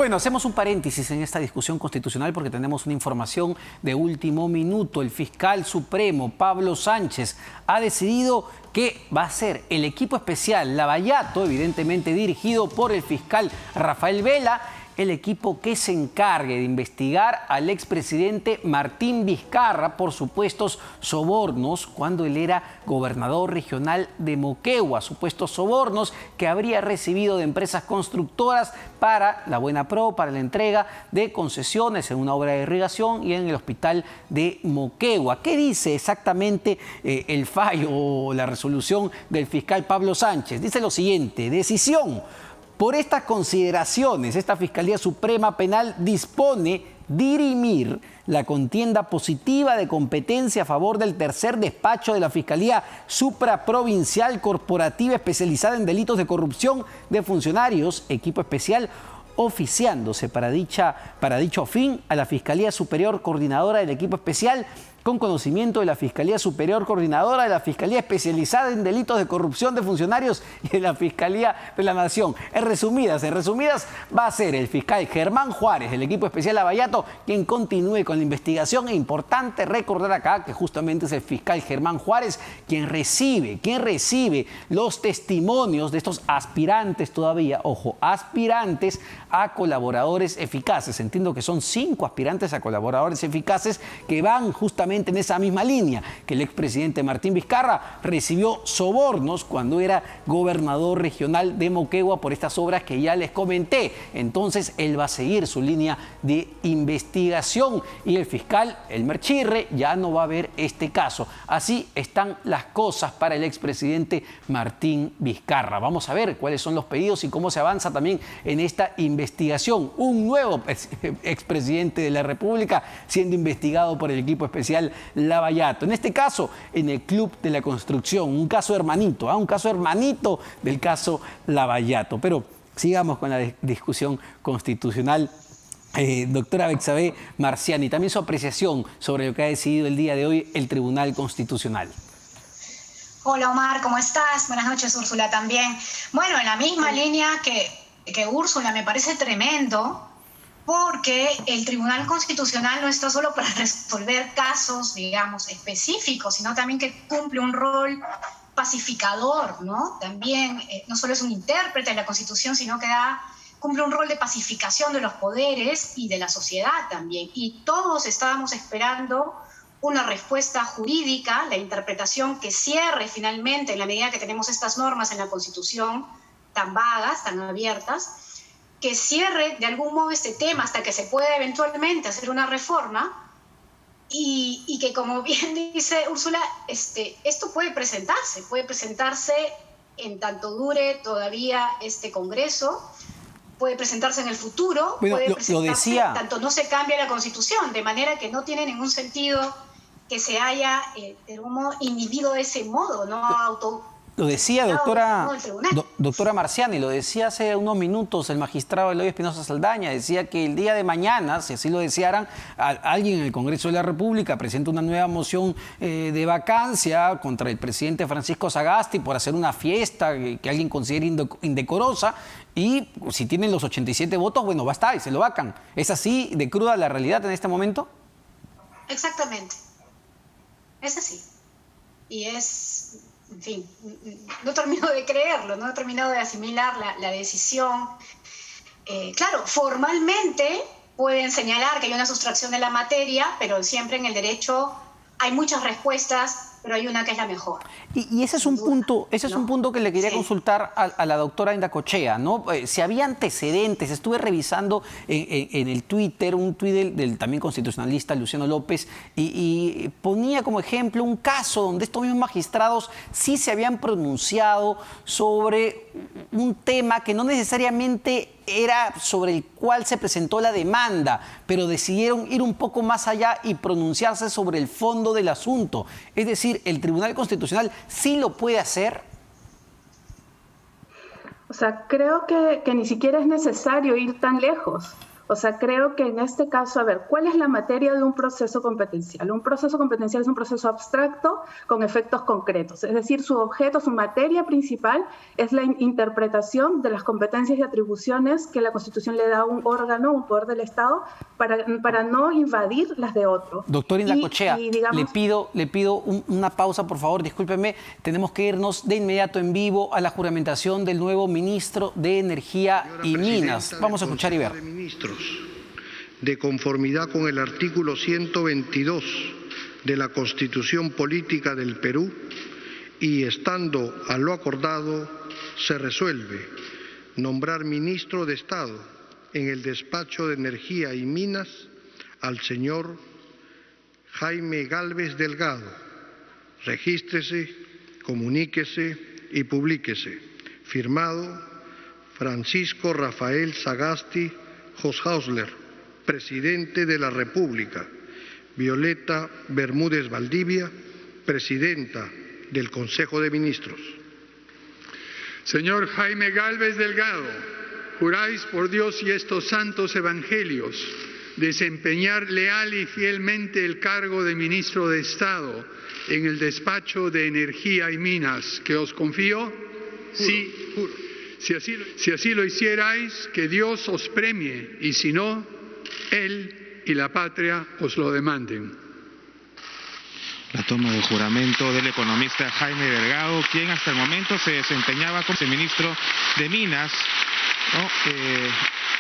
Bueno, hacemos un paréntesis en esta discusión constitucional porque tenemos una información de último minuto. El fiscal supremo, Pablo Sánchez, ha decidido que va a ser el equipo especial Lavallato, evidentemente dirigido por el fiscal Rafael Vela, el equipo que se encargue de investigar al expresidente Martín Vizcarra por supuestos sobornos cuando él era gobernador regional de Moquegua, supuestos sobornos que habría recibido de empresas constructoras para la Buenapro, para la entrega de concesiones en una obra de irrigación y en el hospital de Moquegua. ¿Qué dice exactamente el fallo o la resolución del fiscal Pablo Sánchez? Dice lo siguiente: decisión. Por estas consideraciones, esta Fiscalía Suprema Penal dispone dirimir la contienda positiva de competencia a favor del tercer despacho de la Fiscalía Supraprovincial Corporativa Especializada en Delitos de Corrupción de Funcionarios, equipo especial, oficiándose para dicho fin a la Fiscalía Superior Coordinadora del Equipo Especial, con conocimiento de la Fiscalía Superior Coordinadora de la Fiscalía Especializada en Delitos de Corrupción de Funcionarios y de la Fiscalía de la Nación. En resumidas, va a ser el fiscal Germán Juárez, del equipo especial Lavallato, quien continúe con la investigación. Es importante recordar acá que justamente es el fiscal Germán Juárez quien recibe los testimonios de estos aspirantes todavía, ojo, aspirantes a colaboradores eficaces. Entiendo que son 5 aspirantes a colaboradores eficaces que van justamente en esa misma línea, que el expresidente Martín Vizcarra recibió sobornos cuando era gobernador regional de Moquegua por estas obras que ya les comenté. Entonces él va a seguir su línea de investigación y el fiscal Elmer Chirre ya no va a ver este caso. Así están las cosas para el expresidente Martín Vizcarra. Vamos a ver cuáles son los pedidos y cómo se avanza también en esta investigación. Un nuevo expresidente de la República siendo investigado por el equipo especial Lavallato. En este caso, en el Club de la Construcción, un caso hermanito del caso Lavallato. Pero sigamos con la discusión constitucional. Doctora Betsabe Marciani, también su apreciación sobre lo que ha decidido el día de hoy el Tribunal Constitucional. Hola Omar, ¿cómo estás? Buenas noches, Úrsula, también. Bueno, en la misma línea que Úrsula, me parece tremendo, porque el Tribunal Constitucional no está solo para resolver casos, digamos, específicos, sino también que cumple un rol pacificador, ¿no? También no solo es un intérprete de la Constitución, sino que cumple un rol de pacificación de los poderes y de la sociedad también. Y todos estábamos esperando una respuesta jurídica, la interpretación que cierre finalmente, en la medida que tenemos estas normas en la Constitución tan vagas, tan abiertas, que cierre de algún modo este tema hasta que se pueda eventualmente hacer una reforma y que, como bien dice Úrsula, esto puede presentarse en tanto dure todavía este Congreso, puede presentarse en el futuro, bueno, puede presentarse tanto no se cambia la Constitución, de manera que no tiene ningún sentido que se haya de algún modo inhibido de ese modo, no Lo decía doctora Marciani, lo decía hace unos minutos el magistrado Eloy Espinosa Saldaña, decía que el día de mañana, si así lo desearan, alguien en el Congreso de la República presenta una nueva moción de vacancia contra el presidente Francisco Sagasti por hacer una fiesta que alguien considere indecorosa, y si tienen los 87 votos, bueno, va a estar y se lo vacan. ¿Es así de cruda la realidad en este momento? Exactamente. Es así. Y es... En fin, no termino de creerlo, no he terminado de asimilar la decisión. Claro, formalmente pueden señalar que hay una sustracción de la materia, pero siempre en el derecho hay muchas respuestas, pero hay una que es la mejor. Y ese es un punto, un punto que le quería consultar a la doctora Indacochea, ¿no? Si había antecedentes, estuve revisando en el Twitter, un tuit del también constitucionalista Luciano López, y ponía como ejemplo un caso donde estos mismos magistrados sí se habían pronunciado sobre un tema que no necesariamente era sobre el cual se presentó la demanda, pero decidieron ir un poco más allá y pronunciarse sobre el fondo del asunto. Es decir, ¿el Tribunal Constitucional sí lo puede hacer? O sea, creo que ni siquiera es necesario ir tan lejos. O sea, creo que en este caso, a ver, ¿cuál es la materia de un proceso competencial? Un proceso competencial es un proceso abstracto con efectos concretos. Es decir, su objeto, su materia principal es la interpretación de las competencias y atribuciones que la Constitución le da a un órgano, un poder del Estado, para no invadir las de otro. Doctor Indacochea, le pido una pausa, por favor, discúlpeme. Tenemos que irnos de inmediato en vivo a la juramentación del nuevo ministro de Energía y Minas. Vamos a escuchar y ver. De conformidad con el artículo 122 de la Constitución Política del Perú y estando a lo acordado, se resuelve nombrar ministro de Estado en el despacho de Energía y Minas al señor Jaime Gálvez Delgado. Regístrese, comuníquese y publíquese. Firmado Francisco Rafael Sagasti Hoshausler, Presidente de la República. Violeta Bermúdez Valdivia, Presidenta del Consejo de Ministros. Señor Jaime Gálvez Delgado, juráis por Dios y estos santos evangelios desempeñar leal y fielmente el cargo de ministro de Estado en el despacho de Energía y Minas que os confío. Juro, sí, juro. Si así lo hicierais, que Dios os premie, y si no, Él y la patria os lo demanden. La toma de juramento del economista Jaime Delgado, quien hasta el momento se desempeñaba como ministro de Minas, ¿no?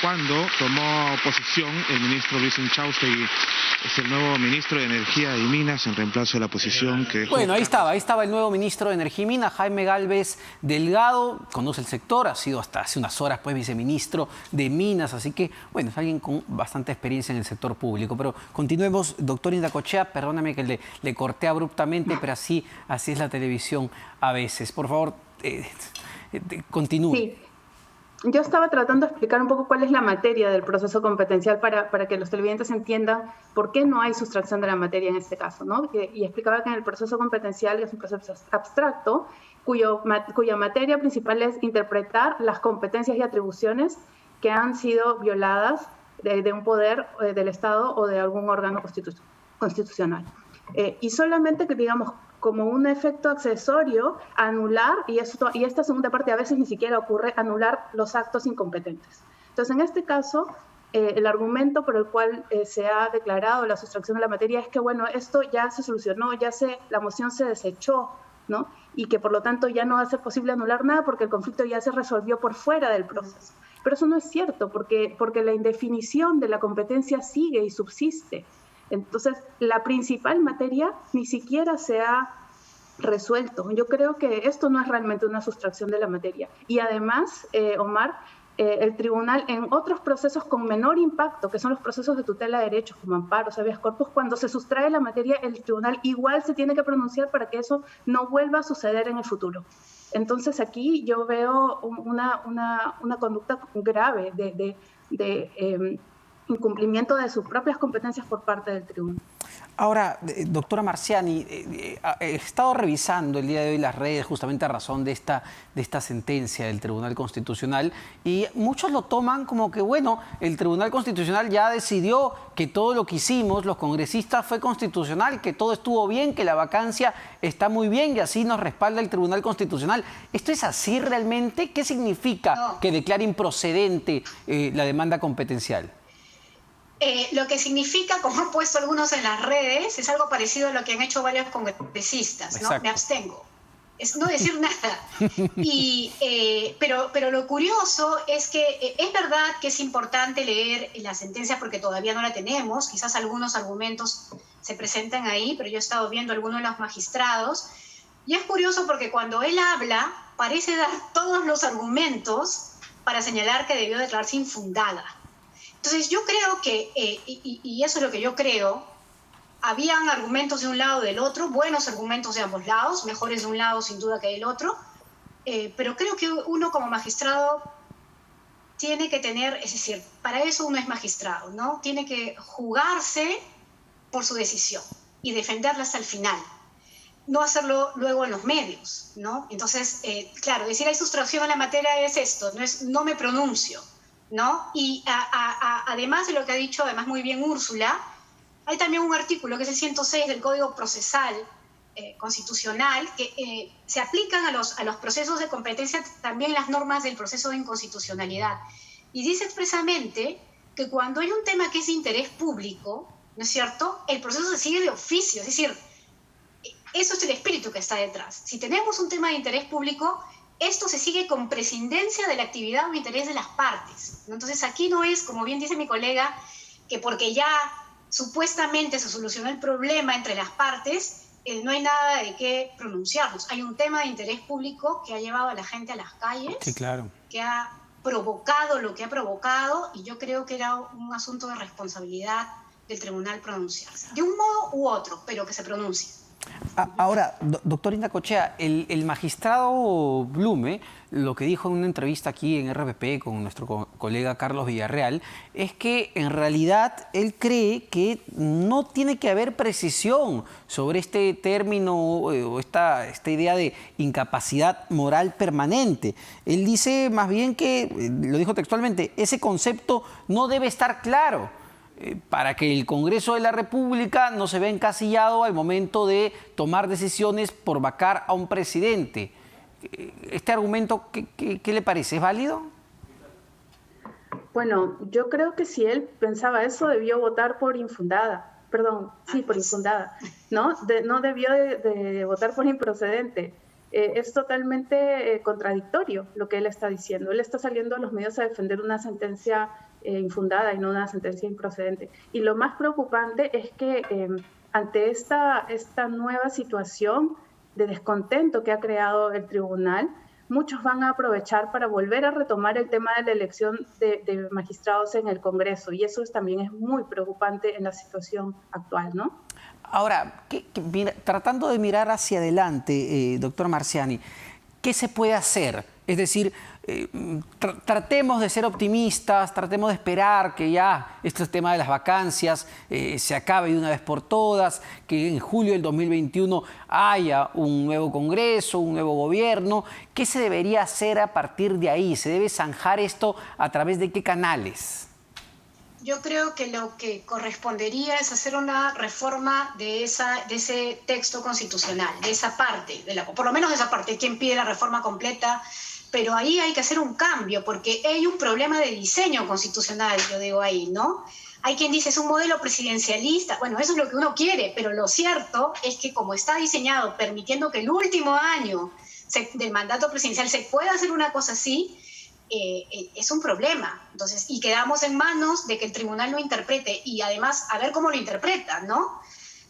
Cuando tomó posición el ministro Luis Inchaustegui, es el nuevo ministro de Energía y Minas en reemplazo de la posición que dejó. Bueno, ahí estaba el nuevo ministro de Energía y Minas, Jaime Gálvez Delgado, conoce el sector, ha sido hasta hace unas horas pues viceministro de Minas, así que bueno, es alguien con bastante experiencia en el sector público. Pero continuemos, doctor Indacochea, perdóname que le corté abruptamente, pero así es la televisión a veces. Por favor, continúe. Sí. Yo estaba tratando de explicar un poco cuál es la materia del proceso competencial para que los televidentes entiendan por qué no hay sustracción de la materia en este caso, ¿no? Y explicaba que en el proceso competencial es un proceso abstracto cuya materia principal es interpretar las competencias y atribuciones que han sido violadas de un poder del Estado o de algún órgano constitucional. Y solamente que, digamos, como un efecto accesorio, anular, y esta segunda parte a veces ni siquiera ocurre, anular los actos incompetentes. Entonces, en este caso, el argumento por el cual se ha declarado la sustracción de la materia es que, bueno, esto ya se solucionó, la moción se desechó, ¿no? Y que, por lo tanto, ya no va a ser posible anular nada porque el conflicto ya se resolvió por fuera del proceso. Pero eso no es cierto, porque la indefinición de la competencia sigue y subsiste. Entonces, la principal materia ni siquiera se ha resuelto. Yo creo que esto no es realmente una sustracción de la materia. Y además, Omar, el tribunal en otros procesos con menor impacto, que son los procesos de tutela de derechos, como amparos, habeas corpus, cuando se sustrae la materia, el tribunal igual se tiene que pronunciar para que eso no vuelva a suceder en el futuro. Entonces, aquí yo veo una conducta grave de incumplimiento de sus propias competencias por parte del tribunal. Ahora, doctora Marciani, he estado revisando el día de hoy las redes justamente a razón de esta sentencia del Tribunal Constitucional y muchos lo toman como que, bueno, el Tribunal Constitucional ya decidió que todo lo que hicimos los congresistas fue constitucional, que todo estuvo bien, que la vacancia está muy bien y así nos respalda el Tribunal Constitucional. ¿Esto es así realmente? ¿Qué significa que declare improcedente la demanda competencial? Lo que significa, como han puesto algunos en las redes, es algo parecido a lo que han hecho varios congresistas, ¿no? Me abstengo. Es no decir nada. Pero lo curioso es que es verdad que es importante leer la sentencia porque todavía no la tenemos. Quizás algunos argumentos se presentan ahí, pero yo he estado viendo algunos de los magistrados. Y es curioso porque cuando él habla, parece dar todos los argumentos para señalar que debió declararse infundada. Entonces yo creo que, y eso es lo que yo creo, habían argumentos de un lado y del otro, buenos argumentos de ambos lados, mejores de un lado sin duda que del otro, pero creo que uno como magistrado tiene que tener, es decir, para eso uno es magistrado, ¿no? Tiene que jugarse por su decisión y defenderla hasta el final, no hacerlo luego en los medios, ¿no? Entonces, claro, decir hay sustracción a la materia es esto, no me pronuncio. ¿no? Y además de lo que ha dicho además muy bien Úrsula, hay también un artículo que es el 106 del Código Procesal Constitucional que se aplican a los procesos de competencia también las normas del proceso de inconstitucionalidad. Y dice expresamente que cuando hay un tema que es de interés público, ¿no es cierto?, el proceso se sigue de oficio, es decir, eso es el espíritu que está detrás. Si tenemos un tema de interés público, esto se sigue con prescindencia de la actividad o interés de las partes, ¿no? Entonces aquí no es, como bien dice mi colega, que porque ya supuestamente se solucionó el problema entre las partes, no hay nada de qué pronunciarnos. Hay un tema de interés público que ha llevado a la gente a las calles, Sí, claro. que ha provocado lo que ha provocado, y yo creo que era un asunto de responsabilidad del tribunal pronunciarse. De un modo u otro, pero que se pronuncie. Ahora, doctor Indacochea, el magistrado Blume, lo que dijo en una entrevista aquí en RPP con nuestro colega Carlos Villarreal, es que en realidad él cree que no tiene que haber precisión sobre este término o esta idea de incapacidad moral permanente. Él dice más bien que, lo dijo textualmente, ese concepto no debe estar claro, para que el Congreso de la República no se vea encasillado al momento de tomar decisiones por vacar a un presidente. ¿Este argumento qué le parece? ¿Es válido? Bueno, yo creo que si él pensaba eso, debió votar por infundada. Perdón, sí, por infundada. No debió de votar por improcedente. Es totalmente contradictorio lo que él está diciendo. Él está saliendo a los medios a defender una sentencia infundada y no una sentencia improcedente. Y lo más preocupante es que ante esta nueva situación de descontento que ha creado el tribunal, muchos van a aprovechar para volver a retomar el tema de la elección de magistrados en el Congreso, y eso también es muy preocupante en la situación actual, ¿no? Ahora, tratando de mirar hacia adelante, doctor Marciani, ¿qué se puede hacer? Es decir, tratemos de ser optimistas, tratemos de esperar que ya este tema de las vacancias se acabe de una vez por todas, que en julio del 2021 haya un nuevo Congreso, un nuevo gobierno. ¿Qué se debería hacer a partir de ahí? ¿Se debe zanjar esto a través de qué canales? Yo creo que lo que correspondería es hacer una reforma de ese texto constitucional, de esa parte, por lo menos de esa parte, quien pide la reforma completa, pero ahí hay que hacer un cambio, porque hay un problema de diseño constitucional, yo digo ahí, ¿no? Hay quien dice es un modelo presidencialista, bueno, eso es lo que uno quiere, pero lo cierto es que como está diseñado, permitiendo que el último año del mandato presidencial se pueda hacer una cosa así, es un problema. Entonces, y quedamos en manos de que el tribunal lo interprete y además a ver cómo lo interpreta, ¿no?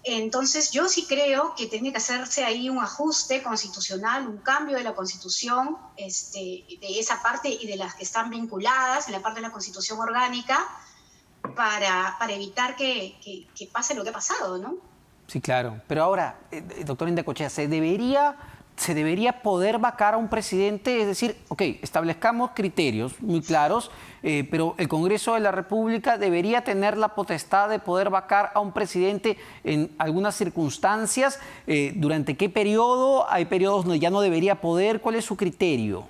Entonces yo sí creo que tiene que hacerse ahí un ajuste constitucional, un cambio de la Constitución, de esa parte y de las que están vinculadas en la parte de la Constitución orgánica para evitar que pase lo que ha pasado, ¿no? Sí, claro. Pero ahora, doctor Indacochea, ¿se debería poder vacar a un presidente? Es decir, ok, establezcamos criterios muy claros, pero el Congreso de la República debería tener la potestad de poder vacar a un presidente en algunas circunstancias. ¿Durante qué periodo? ¿Hay periodos donde ya no debería poder? ¿Cuál es su criterio?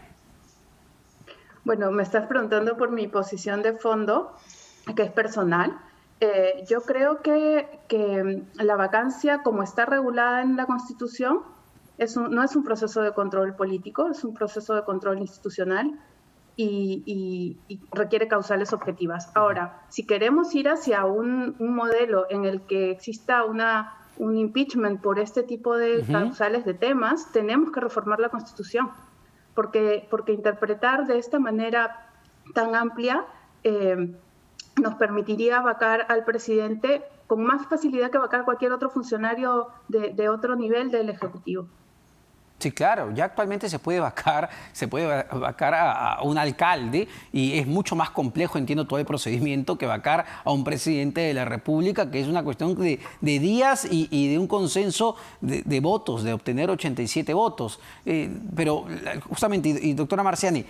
Bueno, me estás preguntando por mi posición de fondo, que es personal. Yo creo que la vacancia, como está regulada en la Constitución, no es un proceso de control político, es un proceso de control institucional y requiere causales objetivas. Ahora, si queremos ir hacia un modelo en el que exista un impeachment por este tipo de causales de temas, tenemos que reformar la Constitución, porque interpretar de esta manera tan amplia nos permitiría vacar al presidente con más facilidad que vacar cualquier otro funcionario de otro nivel del Ejecutivo. Sí, claro, ya actualmente se puede vacar a un alcalde y es mucho más complejo, entiendo todo el procedimiento, que vacar a un presidente de la República, que es una cuestión de días y de un consenso de votos, de obtener 87 votos. Pero justamente, y doctora Marciani,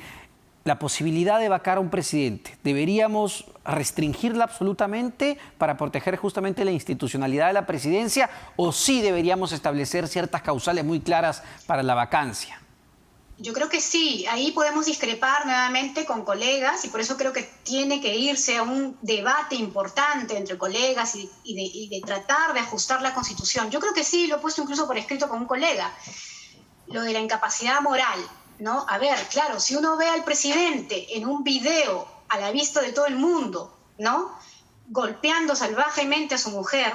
la posibilidad de vacar a un presidente, ¿deberíamos restringirla absolutamente para proteger justamente la institucionalidad de la presidencia o sí deberíamos establecer ciertas causales muy claras para la vacancia? Yo creo que sí, ahí podemos discrepar nuevamente con colegas y por eso creo que tiene que irse a un debate importante entre colegas y de tratar de ajustar la Constitución. Yo creo que sí, lo he puesto incluso por escrito con un colega, lo de la incapacidad moral, ¿no? A ver, claro, si uno ve al presidente en un video a la vista de todo el mundo, ¿no?, golpeando salvajemente a su mujer,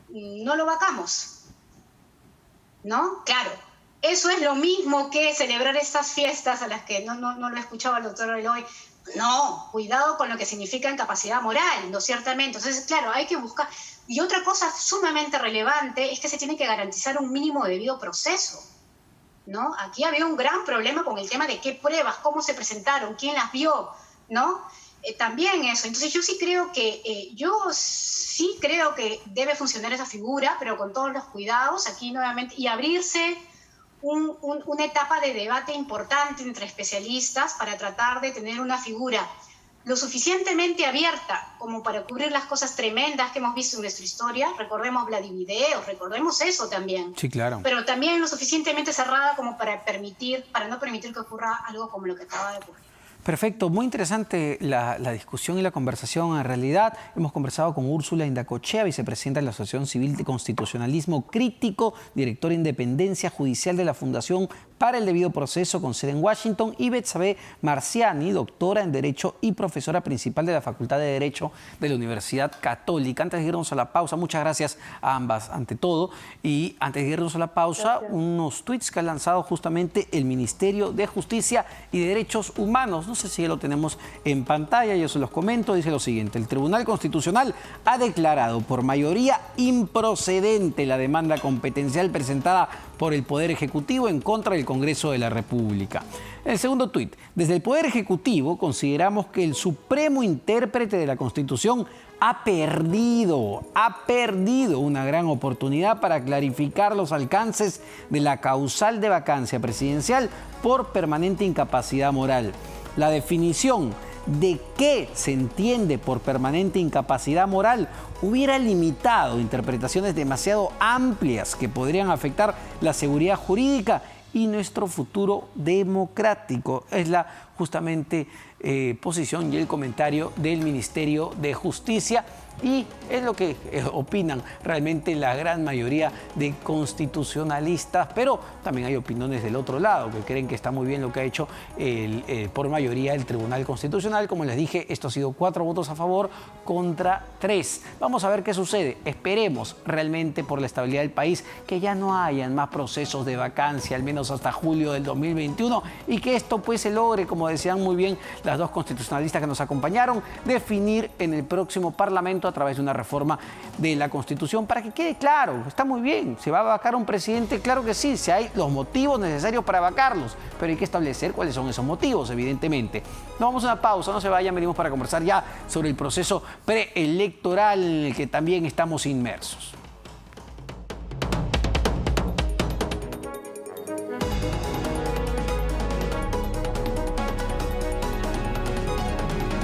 no lo vacamos, ¿no? Claro. Eso es lo mismo que celebrar estas fiestas a las que no lo escuchaba el doctor Eloy. No, cuidado con lo que significa incapacidad moral, ¿no? Ciertamente. Entonces, claro, hay que buscar. Y otra cosa sumamente relevante es que se tiene que garantizar un mínimo debido proceso, ¿no? Aquí había un gran problema con el tema de qué pruebas, cómo se presentaron, quién las vio, ¿no? También eso. Entonces yo sí creo que debe funcionar esa figura, pero con todos los cuidados aquí nuevamente y abrirse una etapa de debate importante entre especialistas para tratar de tener una figura lo suficientemente abierta como para cubrir las cosas tremendas que hemos visto en nuestra historia. Recordemos Vladivideos, recordemos eso también. Sí, claro. Pero también lo suficientemente cerrada como para no permitir que ocurra algo como lo que acaba de ocurrir. Perfecto, muy interesante la discusión y la conversación. En realidad, hemos conversado con Úrsula Indacochea, vicepresidenta de la Asociación Civil de Constitucionalismo Crítico, directora de Independencia Judicial de la Fundación para el Debido Proceso con sede en Washington, y Betsabe Marciani, doctora en Derecho y profesora principal de la Facultad de Derecho de la Universidad Católica. Antes de irnos a la pausa, muchas gracias a ambas ante todo. Y antes de irnos a la pausa, unos tweets que ha lanzado justamente el Ministerio de Justicia y de Derechos Humanos. No sé si ya lo tenemos en pantalla, yo se los comento. Dice lo siguiente: el Tribunal Constitucional ha declarado por mayoría improcedente la demanda competencial presentada por el Poder Ejecutivo en contra del Congreso de la República. El segundo tuit: desde el Poder Ejecutivo consideramos que el supremo intérprete de la Constitución ha perdido una gran oportunidad para clarificar los alcances de la causal de vacancia presidencial por permanente incapacidad moral. La definición de qué se entiende por permanente incapacidad moral hubiera limitado interpretaciones demasiado amplias que podrían afectar la seguridad jurídica y nuestro futuro democrático. Es la justamente posición y el comentario del Ministerio de Justicia, y es lo que opinan realmente la gran mayoría de constitucionalistas, pero también hay opiniones del otro lado que creen que está muy bien lo que ha hecho por mayoría el Tribunal Constitucional. Como les dije, esto ha sido 4 votos a favor contra 3. Vamos a ver qué sucede. Esperemos realmente, por la estabilidad del país, que ya no hayan más procesos de vacancia, al menos hasta julio del 2021, y que esto pues se logre, como decían muy bien las dos constitucionalistas que nos acompañaron, definir en el próximo Parlamento a través de una reforma de la Constitución, para que quede claro. Está muy bien, ¿se va a vacar un presidente? Claro que sí, si hay los motivos necesarios para vacarlos, pero hay que establecer cuáles son esos motivos, evidentemente. Nos vamos a una pausa, no se vayan, venimos para conversar ya sobre el proceso preelectoral en el que también estamos inmersos.